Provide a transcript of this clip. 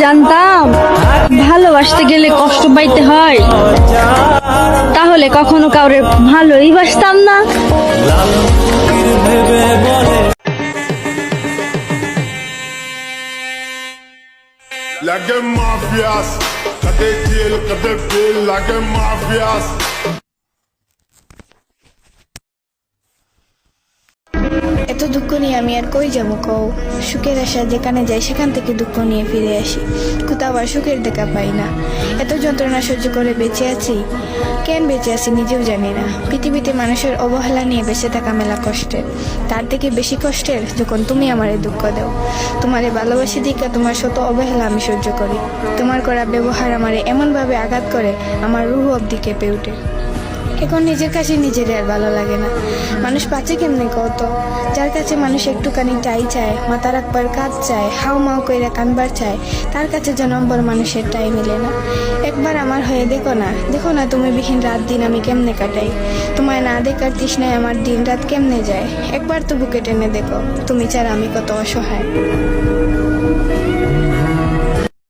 জানতাম ভালোবাসতে গেলে কষ্ট পাইতে হয়, তাহলে কখনো কাউরে ভালোই বাসতাম না। Like a mafias, cadê kill, like a mafias. এত দুঃখ নিয়ে আমি আর কই যাবো কও? সুখের আশা যেখানে যাই সেখান থেকে দুঃখ নিয়ে ফিরে আসি, কোথাও আর সুখের দেখা পাই না। এত যন্ত্রণা সহ্য করে বেঁচে আছি, কেন বেঁচে আছি নিজেও জানি না। পৃথিবীতে মানুষের অবহেলা নিয়ে বেঁচে থাকা মেলা কষ্টের, তার থেকে বেশি কষ্টের যখন তুমি আমারে দুঃখ দাও। তোমারে ভালোবাসি দিকা তোমার শত অবহেলা আমি সহ্য করি। তোমার করা ব্যবহার আমারে এমনভাবে আঘাত করে আমার রুহ অবধি কেঁপে ওঠে। এখন নিজের কাছে নিজের আর ভালো লাগে না। মানুষ বাঁচে কেমনে কত? যার কাছে মানুষ একটুখানি টাই চায়, মাথা রাখবার কাজ চায়, হাও মাও কইরা কানবার চায়, তার কাছে যে নম্বর মানুষের টাই মিলে না। একবার আমার হয়ে দেখো না তুমি বিহীন রাত দিন আমি কেমনে কাটাই। তোমায় না দেখার তৃষ্ণায় আমার দিন রাত কেমনে যায়। একবার তো বুকে টেনে দেখো, তুমি ছাড়া আমি কত অসহায়।